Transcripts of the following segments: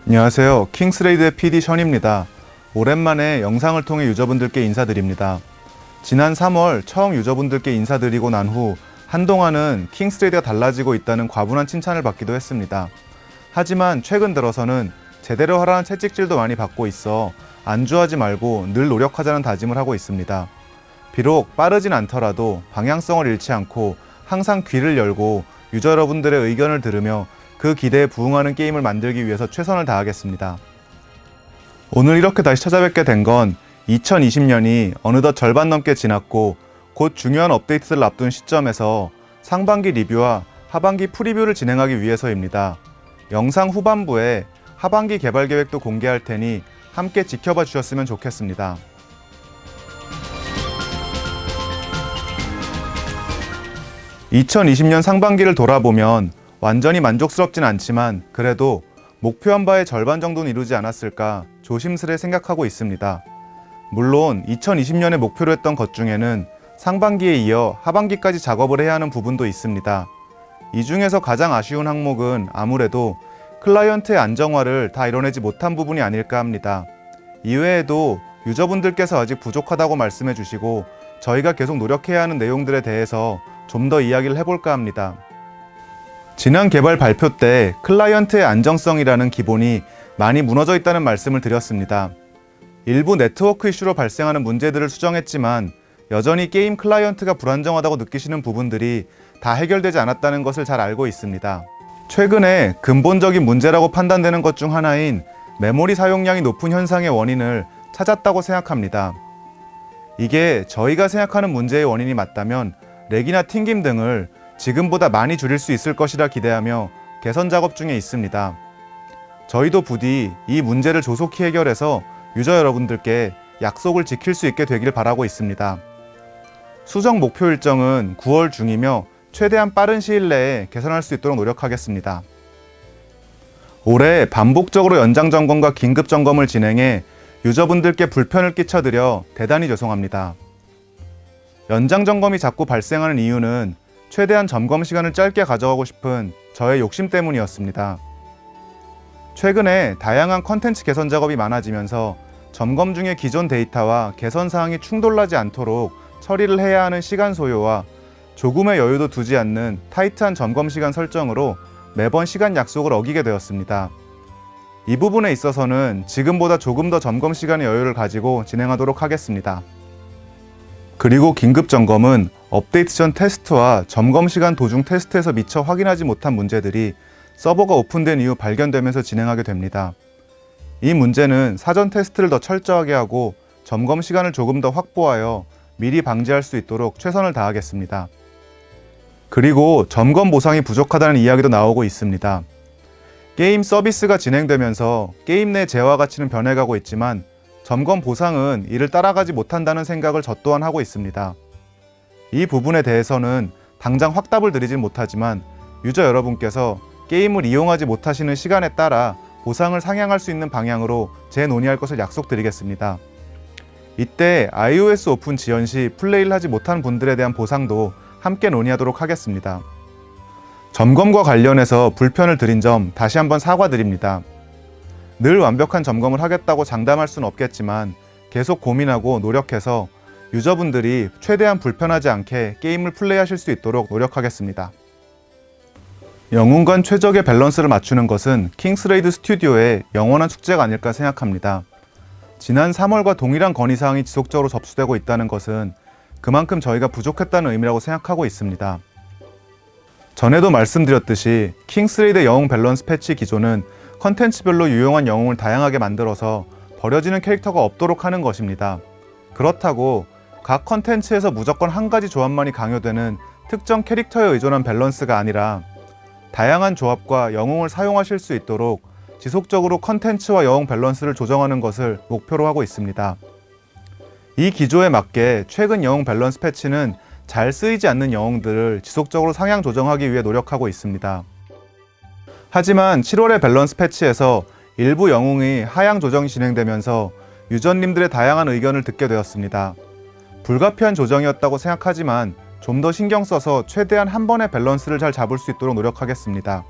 안녕하세요. 킹스레이드의 PD 션입니다. 오랜만에 영상을 통해 유저분들께 인사드립니다. 지난 3월 처음 유저분들께 인사드리고 난 후 한동안은 킹스레이드가 달라지고 있다는 과분한 칭찬을 받기도 했습니다. 하지만 최근 들어서는 제대로 하라는 채찍질도 많이 받고 있어 안주하지 말고 늘 노력하자는 다짐을 하고 있습니다. 비록 빠르진 않더라도 방향성을 잃지 않고 항상 귀를 열고 유저 여러분들의 의견을 들으며 그 기대에 부응하는 게임을 만들기 위해서 최선을 다하겠습니다. 오늘 이렇게 다시 찾아뵙게 된 건 2020년이 어느덧 절반 넘게 지났고 곧 중요한 업데이트를 앞둔 시점에서 상반기 리뷰와 하반기 프리뷰를 진행하기 위해서입니다. 영상 후반부에 하반기 개발 계획도 공개할 테니 함께 지켜봐 주셨으면 좋겠습니다. 2020년 상반기를 돌아보면 완전히 만족스럽진 않지만 그래도 목표한 바의 절반 정도는 이루지 않았을까 조심스레 생각하고 있습니다. 물론 2020년에 목표로 했던 것 중에는 상반기에 이어 하반기까지 작업을 해야 하는 부분도 있습니다. 이 중에서 가장 아쉬운 항목은 아무래도 클라이언트의 안정화를 다 이뤄내지 못한 부분이 아닐까 합니다. 이외에도 유저분들께서 아직 부족하다고 말씀해 주시고 저희가 계속 노력해야 하는 내용들에 대해서 좀 더 이야기를 해볼까 합니다. 지난 개발 발표 때 클라이언트의 안정성이라는 기본이 많이 무너져 있다는 말씀을 드렸습니다. 일부 네트워크 이슈로 발생하는 문제들을 수정했지만 여전히 게임 클라이언트가 불안정하다고 느끼시는 부분들이 다 해결되지 않았다는 것을 잘 알고 있습니다. 최근에 근본적인 문제라고 판단되는 것 중 하나인 메모리 사용량이 높은 현상의 원인을 찾았다고 생각합니다. 이게 저희가 생각하는 문제의 원인이 맞다면 렉이나 튕김 등을 지금보다 많이 줄일 수 있을 것이라 기대하며 개선 작업 중에 있습니다. 저희도 부디 이 문제를 조속히 해결해서 유저 여러분들께 약속을 지킬 수 있게 되길 바라고 있습니다. 수정 목표 일정은 9월 중이며 최대한 빠른 시일 내에 개선할 수 있도록 노력하겠습니다. 올해 반복적으로 연장 점검과 긴급 점검을 진행해 유저분들께 불편을 끼쳐드려 대단히 죄송합니다. 연장 점검이 자꾸 발생하는 이유는 최대한 점검 시간을 짧게 가져가고 싶은 저의 욕심 때문이었습니다. 최근에 다양한 컨텐츠 개선 작업이 많아지면서 점검 중에 기존 데이터와 개선 사항이 충돌나지 않도록 처리를 해야 하는 시간 소요와 조금의 여유도 두지 않는 타이트한 점검 시간 설정으로 매번 시간 약속을 어기게 되었습니다. 이 부분에 있어서는 지금보다 조금 더 점검 시간의 여유를 가지고 진행하도록 하겠습니다. 그리고 긴급 점검은 업데이트 전 테스트와 점검 시간 도중 테스트에서 미처 확인하지 못한 문제들이 서버가 오픈된 이후 발견되면서 진행하게 됩니다. 이 문제는 사전 테스트를 더 철저하게 하고 점검 시간을 조금 더 확보하여 미리 방지할 수 있도록 최선을 다하겠습니다. 그리고 점검 보상이 부족하다는 이야기도 나오고 있습니다. 게임 서비스가 진행되면서 게임 내 재화 가치는 변해가고 있지만 점검 보상은 이를 따라가지 못한다는 생각을 저 또한 하고 있습니다. 이 부분에 대해서는 당장 확답을 드리진 못하지만 유저 여러분께서 게임을 이용하지 못하시는 시간에 따라 보상을 상향할 수 있는 방향으로 재논의할 것을 약속드리겠습니다. 이때 iOS 오픈 지연 시 플레이를 하지 못한 분들에 대한 보상도 함께 논의하도록 하겠습니다. 점검과 관련해서 불편을 드린 점 다시 한번 사과드립니다. 늘 완벽한 점검을 하겠다고 장담할 수는 없겠지만 계속 고민하고 노력해서 유저분들이 최대한 불편하지 않게 게임을 플레이하실 수 있도록 노력하겠습니다. 영웅간 최적의 밸런스를 맞추는 것은 킹스레이드 스튜디오의 영원한 숙제가 아닐까 생각합니다. 지난 3월과 동일한 건의사항이 지속적으로 접수되고 있다는 것은 그만큼 저희가 부족했다는 의미라고 생각하고 있습니다. 전에도 말씀드렸듯이 킹스레이드 영웅 밸런스 패치 기조는 컨텐츠별로 유용한 영웅을 다양하게 만들어서 버려지는 캐릭터가 없도록 하는 것입니다. 그렇다고 각 컨텐츠에서 무조건 한 가지 조합만이 강요되는 특정 캐릭터에 의존한 밸런스가 아니라 다양한 조합과 영웅을 사용하실 수 있도록 지속적으로 컨텐츠와 영웅 밸런스를 조정하는 것을 목표로 하고 있습니다. 이 기조에 맞게 최근 영웅 밸런스 패치는 잘 쓰이지 않는 영웅들을 지속적으로 상향 조정하기 위해 노력하고 있습니다. 하지만 7월의 밸런스 패치에서 일부 영웅이 하향 조정이 진행되면서 유저님들의 다양한 의견을 듣게 되었습니다. 불가피한 조정이었다고 생각하지만 좀 더 신경 써서 최대한 한 번의 밸런스를 잘 잡을 수 있도록 노력하겠습니다.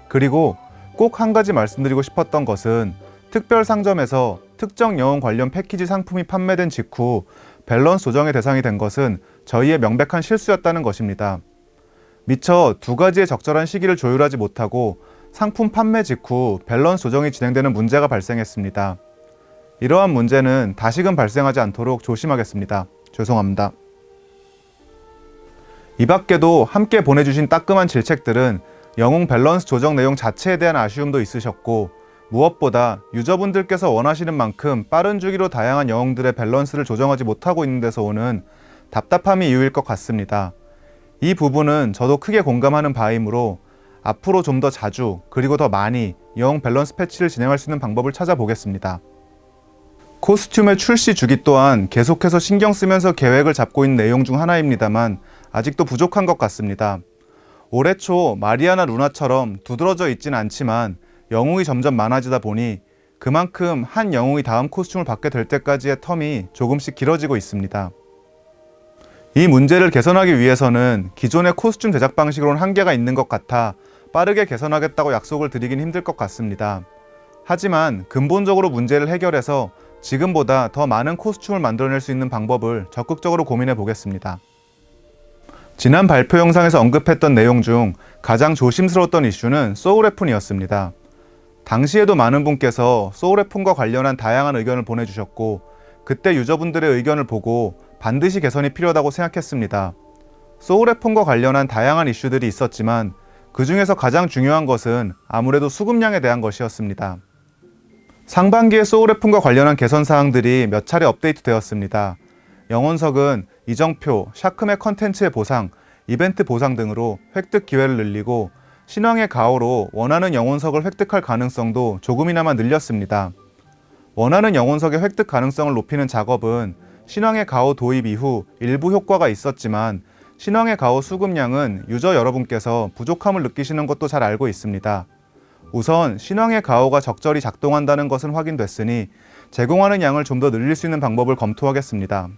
그리고 꼭 한 가지 말씀드리고 싶었던 것은 특별 상점에서 특정 영웅 관련 패키지 상품이 판매된 직후 밸런스 조정의 대상이 된 것은 저희의 명백한 실수였다는 것입니다. 미처 두 가지의 적절한 시기를 조율하지 못하고 상품 판매 직후 밸런스 조정이 진행되는 문제가 발생했습니다. 이러한 문제는 다시금 발생하지 않도록 조심하겠습니다. 죄송합니다. 이 밖에도 함께 보내주신 따끔한 질책들은 영웅 밸런스 조정 내용 자체에 대한 아쉬움도 있으셨고, 무엇보다 유저분들께서 원하시는 만큼 빠른 주기로 다양한 영웅들의 밸런스를 조정하지 못하고 있는 데서 오는 답답함이 이유일 것 같습니다. 이 부분은 저도 크게 공감하는 바이므로 앞으로 좀 더 자주 그리고 더 많이 영웅 밸런스 패치를 진행할 수 있는 방법을 찾아보겠습니다. 코스튬의 출시 주기 또한 계속해서 신경 쓰면서 계획을 잡고 있는 내용 중 하나입니다만 아직도 부족한 것 같습니다. 올해 초 마리아나 루나처럼 두드러져 있진 않지만 영웅이 점점 많아지다 보니 그만큼 한 영웅이 다음 코스튬을 받게 될 때까지의 텀이 조금씩 길어지고 있습니다. 이 문제를 개선하기 위해서는 기존의 코스튬 제작 방식으로는 한계가 있는 것 같아 빠르게 개선하겠다고 약속을 드리긴 힘들 것 같습니다. 하지만 근본적으로 문제를 해결해서 지금보다 더 많은 코스튬을 만들어낼 수 있는 방법을 적극적으로 고민해 보겠습니다. 지난 발표 영상에서 언급했던 내용 중 가장 조심스러웠던 이슈는 소울웨폰이었습니다. 당시에도 많은 분께서 소울웨폰과 관련한 다양한 의견을 보내주셨고, 그때 유저분들의 의견을 보고 반드시 개선이 필요하다고 생각했습니다. 소울웨폰과 관련한 다양한 이슈들이 있었지만 그 중에서 가장 중요한 것은 아무래도 수급량에 대한 것이었습니다. 상반기에 소울웨폰과 관련한 개선 사항들이 몇 차례 업데이트되었습니다. 영혼석은 이정표, 샤크맥 컨텐츠의 보상, 이벤트 보상 등으로 획득 기회를 늘리고 신왕의 가오로 원하는 영혼석을 획득할 가능성도 조금이나마 늘렸습니다. 원하는 영혼석의 획득 가능성을 높이는 작업은 신왕의 가오 도입 이후 일부 효과가 있었지만 신왕의 가오 수급량은 유저 여러분께서 부족함을 느끼시는 것도 잘 알고 있습니다. 우선 신왕의 가오가 적절히 작동한다는 것은 확인됐으니 제공하는 양을 좀 더 늘릴 수 있는 방법을 검토하겠습니다.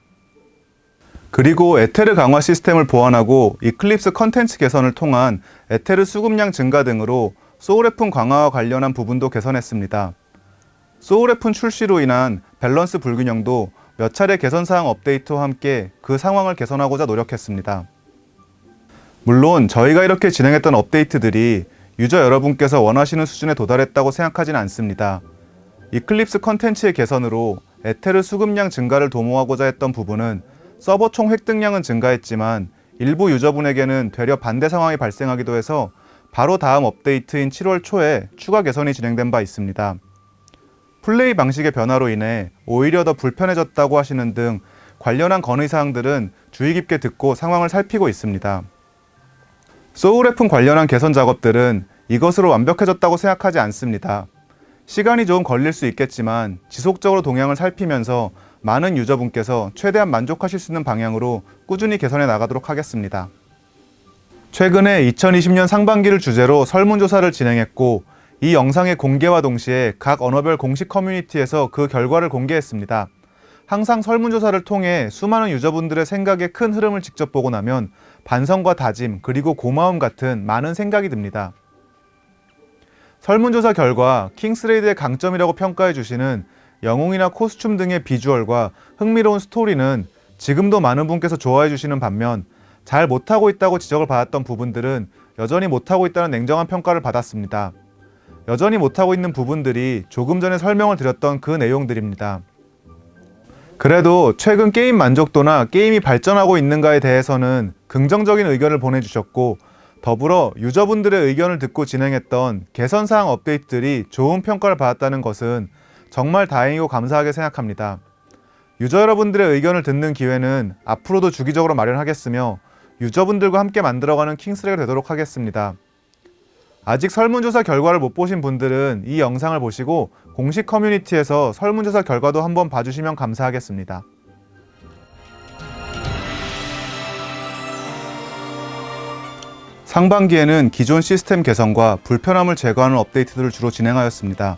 그리고 에테르 강화 시스템을 보완하고 이클립스 컨텐츠 개선을 통한 에테르 수급량 증가 등으로 소울웨폰 강화와 관련한 부분도 개선했습니다. 소울웨폰 출시로 인한 밸런스 불균형도 몇 차례 개선사항 업데이트와 함께 그 상황을 개선하고자 노력했습니다. 물론 저희가 이렇게 진행했던 업데이트들이 유저 여러분께서 원하시는 수준에 도달했다고 생각하지는 않습니다. 이클립스 컨텐츠의 개선으로 에테르 수급량 증가를 도모하고자 했던 부분은 서버 총 획득량은 증가했지만 일부 유저분에게는 되려 반대 상황이 발생하기도 해서 바로 다음 업데이트인 7월 초에 추가 개선이 진행된 바 있습니다. 플레이 방식의 변화로 인해 오히려 더 불편해졌다고 하시는 등 관련한 건의사항들은 주의 깊게 듣고 상황을 살피고 있습니다. 소울웨폰 관련한 개선 작업들은 이것으로 완벽해졌다고 생각하지 않습니다. 시간이 좀 걸릴 수 있겠지만 지속적으로 동향을 살피면서 많은 유저분께서 최대한 만족하실 수 있는 방향으로 꾸준히 개선해 나가도록 하겠습니다. 최근에 2020년 상반기를 주제로 설문조사를 진행했고, 이 영상의 공개와 동시에 각 언어별 공식 커뮤니티에서 그 결과를 공개했습니다. 항상 설문조사를 통해 수많은 유저분들의 생각의 큰 흐름을 직접 보고 나면 반성과 다짐 그리고 고마움 같은 많은 생각이 듭니다. 설문조사 결과 킹스레이드의 강점이라고 평가해 주시는 영웅이나 코스튬 등의 비주얼과 흥미로운 스토리는 지금도 많은 분께서 좋아해 주시는 반면 잘 못하고 있다고 지적을 받았던 부분들은 여전히 못하고 있다는 냉정한 평가를 받았습니다. 여전히 못하고 있는 부분들이 조금 전에 설명을 드렸던 그 내용들입니다. 그래도 최근 게임 만족도나 게임이 발전하고 있는가에 대해서는 긍정적인 의견을 보내주셨고, 더불어 유저분들의 의견을 듣고 진행했던 개선사항 업데이트들이 좋은 평가를 받았다는 것은 정말 다행이고 감사하게 생각합니다. 유저 여러분들의 의견을 듣는 기회는 앞으로도 주기적으로 마련하겠으며 유저분들과 함께 만들어가는 킹스레이가 되도록 하겠습니다. 아직 설문조사 결과를 못 보신 분들은 이 영상을 보시고 공식 커뮤니티에서 설문조사 결과도 한번 봐주시면 감사하겠습니다. 상반기에는 기존 시스템 개선과 불편함을 제거하는 업데이트들을 주로 진행하였습니다.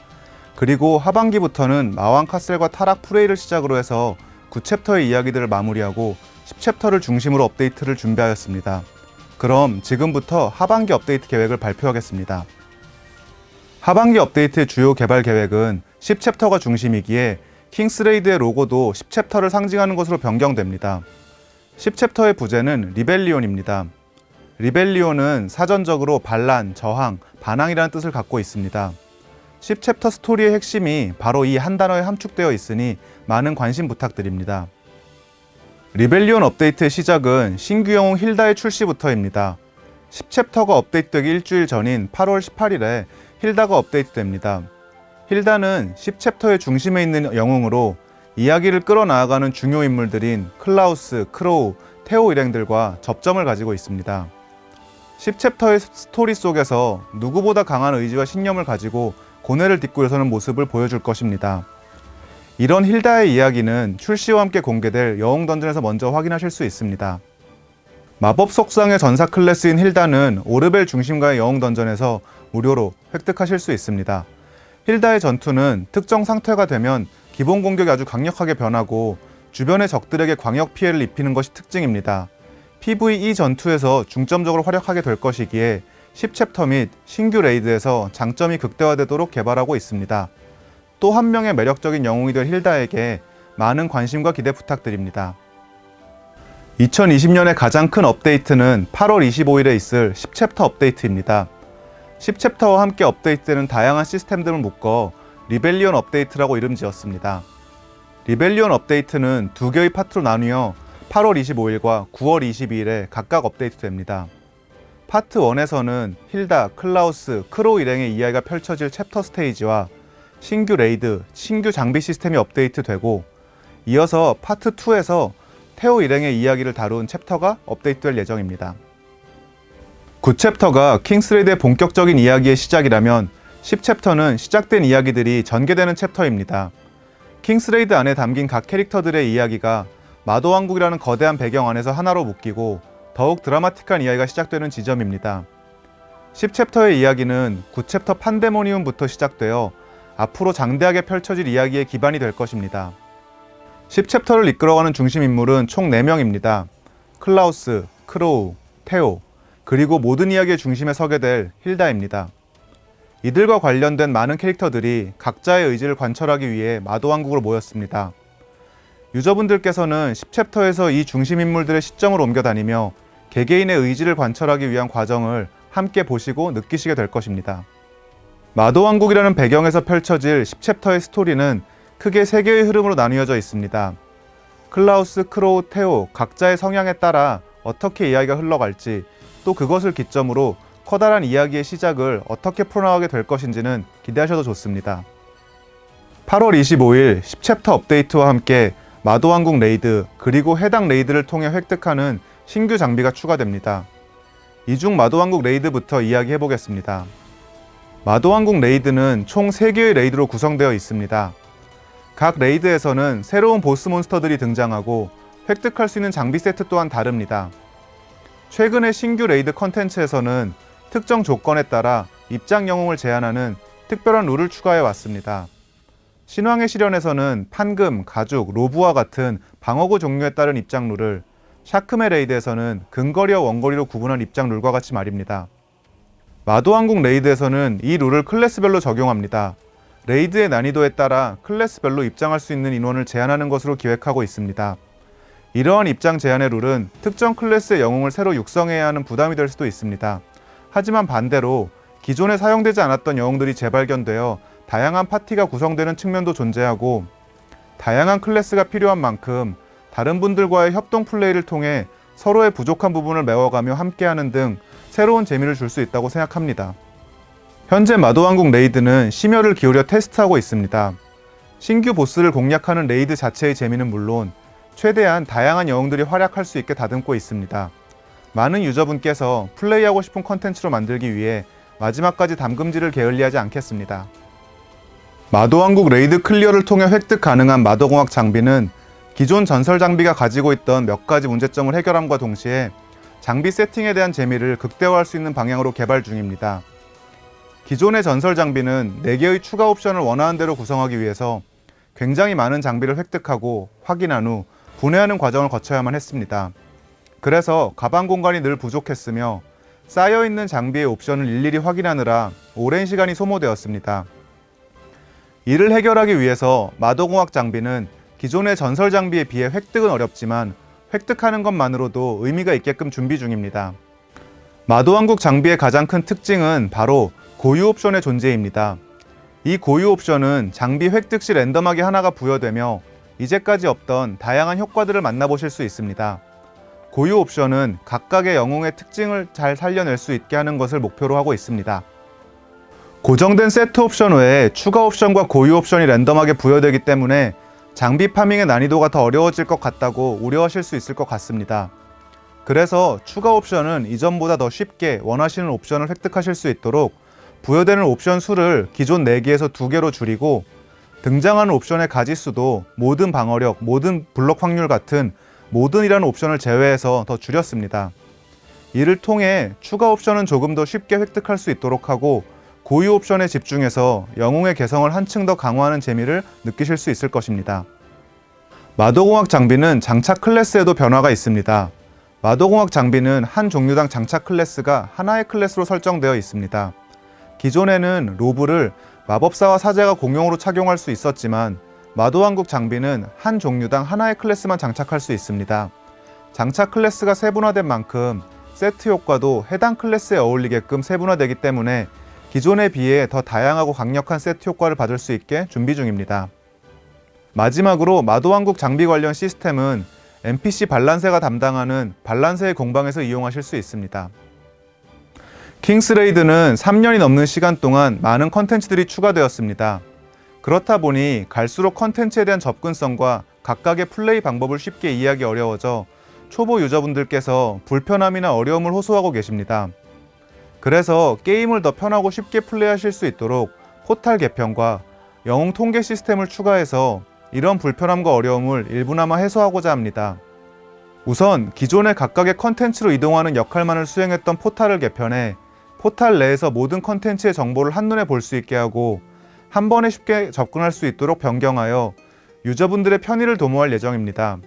그리고 하반기부터는 마왕 카셀과 타락 프레이를 시작으로 해서 9챕터의 이야기들을 마무리하고 10챕터를 중심으로 업데이트를 준비하였습니다. 그럼 지금부터 하반기 업데이트 계획을 발표하겠습니다. 하반기 업데이트의 주요 개발 계획은 10챕터가 중심이기에 킹스레이드의 로고도 10챕터를 상징하는 것으로 변경됩니다. 10챕터의 부제는 리벨리온입니다. 리벨리온은 사전적으로 반란, 저항, 반항이라는 뜻을 갖고 있습니다. 10챕터 스토리의 핵심이 바로 이 한 단어에 함축되어 있으니 많은 관심 부탁드립니다. 리벨리온 업데이트의 시작은 신규 영웅 힐다의 출시부터입니다. 10챕터가 업데이트되기 일주일 전인 8월 18일에 힐다가 업데이트됩니다. 힐다는 10챕터의 중심에 있는 영웅으로 이야기를 끌어나가는 중요 인물들인 클라우스, 크로우, 테오 일행들과 접점을 가지고 있습니다. 10챕터의 스토리 속에서 누구보다 강한 의지와 신념을 가지고 고뇌를 딛고 일어서는 모습을 보여줄 것입니다. 이런 힐다의 이야기는 출시와 함께 공개될 영웅 던전에서 먼저 확인하실 수 있습니다. 마법 속성의 전사 클래스인 힐다는 오르벨 중심가의 영웅 던전에서 무료로 획득하실 수 있습니다. 힐다의 전투는 특정 상태가 되면 기본 공격이 아주 강력하게 변하고 주변의 적들에게 광역 피해를 입히는 것이 특징입니다. PVE 전투에서 중점적으로 활약하게 될 것이기에 10챕터 및 신규 레이드에서 장점이 극대화되도록 개발하고 있습니다. 또 한 명의 매력적인 영웅이 될 힐다에게 많은 관심과 기대 부탁드립니다. 2020년의 가장 큰 업데이트는 8월 25일에 있을 10챕터 업데이트입니다. 10챕터와 함께 업데이트되는 다양한 시스템들을 묶어 리벨리온 업데이트라고 이름 지었습니다. 리벨리온 업데이트는 두 개의 파트로 나뉘어 8월 25일과 9월 22일에 각각 업데이트됩니다. 파트 1에서는 힐다, 클라우스, 크로우 일행의 이야기가 펼쳐질 챕터 스테이지와 신규 레이드, 신규 장비 시스템이 업데이트되고 이어서 파트 2에서 테오 일행의 이야기를 다룬 챕터가 업데이트될 예정입니다. 9챕터가 킹스레이드의 본격적인 이야기의 시작이라면 10챕터는 시작된 이야기들이 전개되는 챕터입니다. 킹스레이드 안에 담긴 각 캐릭터들의 이야기가 마도왕국이라는 거대한 배경 안에서 하나로 묶이고 더욱 드라마틱한 이야기가 시작되는 지점입니다. 10챕터의 이야기는 9챕터 판데모니움부터 시작되어 앞으로 장대하게 펼쳐질 이야기의 기반이 될 것입니다. 10챕터를 이끌어가는 중심 인물은 총 4명입니다. 클라우스, 크로우, 테오, 그리고 모든 이야기의 중심에 서게 될 힐다입니다. 이들과 관련된 많은 캐릭터들이 각자의 의지를 관철하기 위해 마도왕국으로 모였습니다. 유저분들께서는 10챕터에서 이 중심 인물들의 시점을 옮겨 다니며 개개인의 의지를 관철하기 위한 과정을 함께 보시고 느끼시게 될 것입니다. 마도왕국이라는 배경에서 펼쳐질 10챕터의 스토리는 크게 3개의 흐름으로 나뉘어져 있습니다. 클라우스, 크로우, 테오 각자의 성향에 따라 어떻게 이야기가 흘러갈지 또 그것을 기점으로 커다란 이야기의 시작을 어떻게 풀어나가게 될 것인지는 기대하셔도 좋습니다. 8월 25일 10챕터 업데이트와 함께 마도왕국 레이드 그리고 해당 레이드를 통해 획득하는 신규 장비가 추가됩니다. 이 중 마도왕국 레이드부터 이야기해보겠습니다. 마도왕국 레이드는 총 3개의 레이드로 구성되어 있습니다. 각 레이드에서는 새로운 보스 몬스터들이 등장하고 획득할 수 있는 장비 세트 또한 다릅니다. 최근의 신규 레이드 컨텐츠에서는 특정 조건에 따라 입장 영웅을 제한하는 특별한 룰을 추가해 왔습니다. 신왕의 시련에서는 판금, 가죽, 로브와 같은 방어구 종류에 따른 입장 룰을, 샤크메 레이드에서는 근거리와 원거리로 구분한 입장 룰과 같이 말입니다. 마도왕국 레이드에서는 이 룰을 클래스별로 적용합니다. 레이드의 난이도에 따라 클래스별로 입장할 수 있는 인원을 제한하는 것으로 기획하고 있습니다. 이러한 입장 제한의 룰은 특정 클래스의 영웅을 새로 육성해야 하는 부담이 될 수도 있습니다. 하지만 반대로 기존에 사용되지 않았던 영웅들이 재발견되어 다양한 파티가 구성되는 측면도 존재하고 다양한 클래스가 필요한 만큼 다른 분들과의 협동 플레이를 통해 서로의 부족한 부분을 메워가며 함께하는 등 새로운 재미를 줄 수 있다고 생각합니다. 현재 마도왕국 레이드는 심혈을 기울여 테스트하고 있습니다. 신규 보스를 공략하는 레이드 자체의 재미는 물론 최대한 다양한 영웅들이 활약할 수 있게 다듬고 있습니다. 많은 유저분께서 플레이하고 싶은 컨텐츠로 만들기 위해 마지막까지 담금질을 게을리하지 않겠습니다. 마도왕국 레이드 클리어를 통해 획득 가능한 마도공학 장비는 기존 전설 장비가 가지고 있던 몇 가지 문제점을 해결함과 동시에 장비 세팅에 대한 재미를 극대화할 수 있는 방향으로 개발 중입니다. 기존의 전설 장비는 4개의 추가 옵션을 원하는 대로 구성하기 위해서 굉장히 많은 장비를 획득하고 확인한 후 분해하는 과정을 거쳐야만 했습니다. 그래서 가방 공간이 늘 부족했으며 쌓여있는 장비의 옵션을 일일이 확인하느라 오랜 시간이 소모되었습니다. 이를 해결하기 위해서 마도공학 장비는 기존의 전설 장비에 비해 획득은 어렵지만 획득하는 것만으로도 의미가 있게끔 준비 중입니다. 마도왕국 장비의 가장 큰 특징은 바로 고유 옵션의 존재입니다. 이 고유 옵션은 장비 획득 시 랜덤하게 하나가 부여되며 이제까지 없던 다양한 효과들을 만나보실 수 있습니다. 고유 옵션은 각각의 영웅의 특징을 잘 살려낼 수 있게 하는 것을 목표로 하고 있습니다. 고정된 세트 옵션 외에 추가 옵션과 고유 옵션이 랜덤하게 부여되기 때문에 장비 파밍의 난이도가 더 어려워질 것 같다고 우려하실 수 있을 것 같습니다. 그래서 추가 옵션은 이전보다 더 쉽게 원하시는 옵션을 획득하실 수 있도록 부여되는 옵션 수를 기존 4개에서 2개로 줄이고 등장하는 옵션의 가지수도 모든 방어력, 모든 블록 확률 같은 모든이라는 옵션을 제외해서 더 줄였습니다. 이를 통해 추가 옵션은 조금 더 쉽게 획득할 수 있도록 하고 고유 옵션에 집중해서 영웅의 개성을 한층 더 강화하는 재미를 느끼실 수 있을 것입니다. 마도공학 장비는 장착 클래스에도 변화가 있습니다. 마도공학 장비는 한 종류당 장착 클래스가 하나의 클래스로 설정되어 있습니다. 기존에는 로브를 마법사와 사제가 공용으로 착용할 수 있었지만 마도왕국 장비는 한 종류당 하나의 클래스만 장착할 수 있습니다. 장착 클래스가 세분화된 만큼 세트 효과도 해당 클래스에 어울리게끔 세분화되기 때문에 기존에 비해 더 다양하고 강력한 세트 효과를 받을 수 있게 준비 중입니다. 마지막으로 마도왕국 장비 관련 시스템은 NPC 발란세가 담당하는 발란세의 공방에서 이용하실 수 있습니다. 킹스레이드는 3년이 넘는 시간 동안 많은 컨텐츠들이 추가되었습니다. 그렇다 보니 갈수록 컨텐츠에 대한 접근성과 각각의 플레이 방법을 쉽게 이해하기 어려워져 초보 유저분들께서 불편함이나 어려움을 호소하고 계십니다. 그래서 게임을 더 편하고 쉽게 플레이하실 수 있도록 포탈 개편과 영웅 통계 시스템을 추가해서 이런 불편함과 어려움을 일부나마 해소하고자 합니다. 우선 기존의 각각의 컨텐츠로 이동하는 역할만을 수행했던 포탈을 개편해 포탈 내에서 모든 컨텐츠의 정보를 한눈에 볼 수 있게 하고 한 번에 쉽게 접근할 수 있도록 변경하여 유저분들의 편의를 도모할 예정입니다.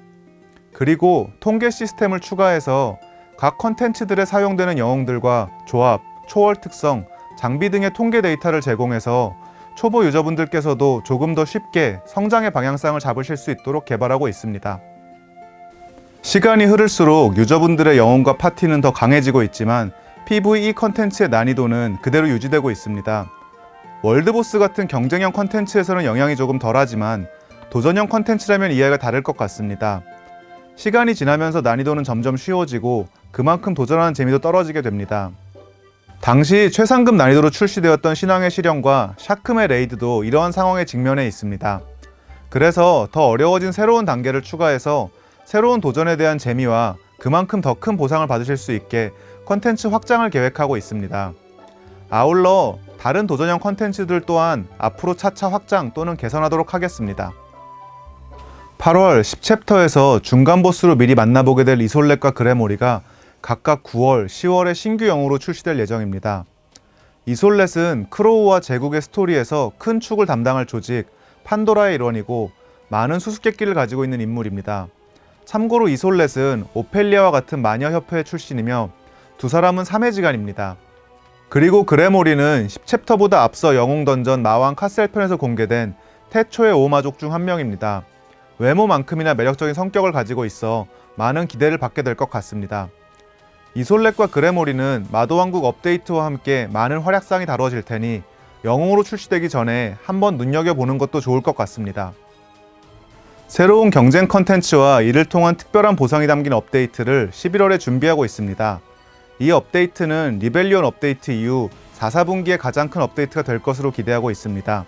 그리고 통계 시스템을 추가해서 각 컨텐츠들에 사용되는 영웅들과 조합, 초월 특성, 장비 등의 통계 데이터를 제공해서 초보 유저분들께서도 조금 더 쉽게 성장의 방향성을 잡으실 수 있도록 개발하고 있습니다. 시간이 흐를수록 유저분들의 영웅과 파티는 더 강해지고 있지만 PVE 컨텐츠의 난이도는 그대로 유지되고 있습니다. 월드보스 같은 경쟁형 컨텐츠에서는 영향이 조금 덜하지만 도전형 컨텐츠라면 이해가 다를 것 같습니다. 시간이 지나면서 난이도는 점점 쉬워지고 그만큼 도전하는 재미도 떨어지게 됩니다. 당시 최상급 난이도로 출시되었던 신왕의 시련과 샤크의 레이드도 이러한 상황에 직면해 있습니다. 그래서 더 어려워진 새로운 단계를 추가해서 새로운 도전에 대한 재미와 그만큼 더 큰 보상을 받으실 수 있게 컨텐츠 확장을 계획하고 있습니다. 아울러 다른 도전형 컨텐츠들 또한 앞으로 차차 확장 또는 개선하도록 하겠습니다. 8월 10챕터에서 중간 보스로 미리 만나보게 될 이솔렛과 그레모리가 각각 9월, 10월에 신규 영웅으로 출시될 예정입니다. 이솔렛은 크로우와 제국의 스토리에서 큰 축을 담당할 조직 판도라의 일원이고 많은 수수께끼를 가지고 있는 인물입니다. 참고로 이솔렛은 오펠리아와 같은 마녀협회의 출신이며 두 사람은 3회지간입니다. 그리고 그레모리는 10챕터보다 앞서 영웅 던전 마왕 카셀 편에서 공개된 태초의 오마족 중 한 명입니다. 외모만큼이나 매력적인 성격을 가지고 있어 많은 기대를 받게 될 것 같습니다. 이솔렛과 그레모리는 마도왕국 업데이트와 함께 많은 활약상이 다뤄질 테니 영웅으로 출시되기 전에 한번 눈여겨보는 것도 좋을 것 같습니다. 새로운 경쟁 컨텐츠와 이를 통한 특별한 보상이 담긴 업데이트를 11월에 준비하고 있습니다. 이 업데이트는 리벨리온 업데이트 이후 4, 4분기에 가장 큰 업데이트가 될 것으로 기대하고 있습니다.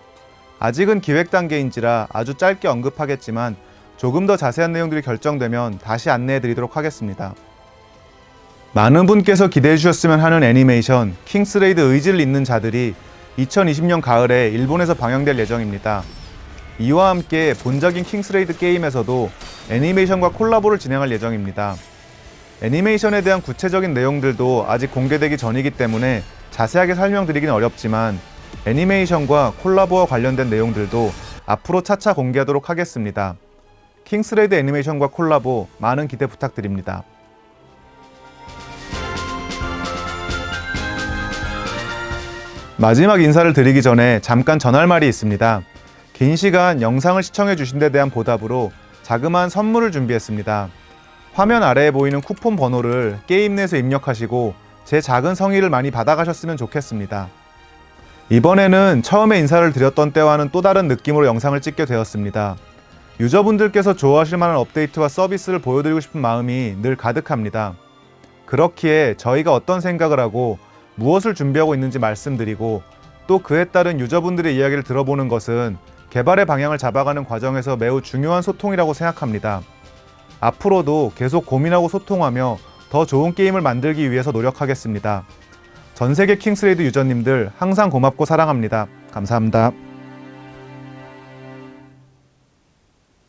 아직은 기획 단계인지라 아주 짧게 언급하겠지만 조금 더 자세한 내용들이 결정되면 다시 안내해 드리도록 하겠습니다. 많은 분께서 기대해 주셨으면 하는 애니메이션 킹스레이드 의지를 잇는 자들이 2020년 가을에 일본에서 방영될 예정입니다. 이와 함께 본작인 킹스레이드 게임에서도 애니메이션과 콜라보를 진행할 예정입니다. 애니메이션에 대한 구체적인 내용들도 아직 공개되기 전이기 때문에 자세하게 설명드리기는 어렵지만 애니메이션과 콜라보와 관련된 내용들도 앞으로 차차 공개하도록 하겠습니다. 킹스레이드 애니메이션과 콜라보 많은 기대 부탁드립니다. 마지막 인사를 드리기 전에 잠깐 전할 말이 있습니다. 긴 시간 영상을 시청해 주신 데 대한 보답으로 자그마한 선물을 준비했습니다. 화면 아래에 보이는 쿠폰 번호를 게임 내에서 입력하시고 제 작은 성의를 많이 받아가셨으면 좋겠습니다. 이번에는 처음에 인사를 드렸던 때와는 또 다른 느낌으로 영상을 찍게 되었습니다. 유저분들께서 좋아하실 만한 업데이트와 서비스를 보여드리고 싶은 마음이 늘 가득합니다. 그렇기에 저희가 어떤 생각을 하고 무엇을 준비하고 있는지 말씀드리고 또 그에 따른 유저분들의 이야기를 들어보는 것은 개발의 방향을 잡아가는 과정에서 매우 중요한 소통이라고 생각합니다. 앞으로도 계속 고민하고 소통하며 더 좋은 게임을 만들기 위해서 노력하겠습니다. 전 세계 킹스레이드 유저님들 항상 고맙고 사랑합니다. 감사합니다.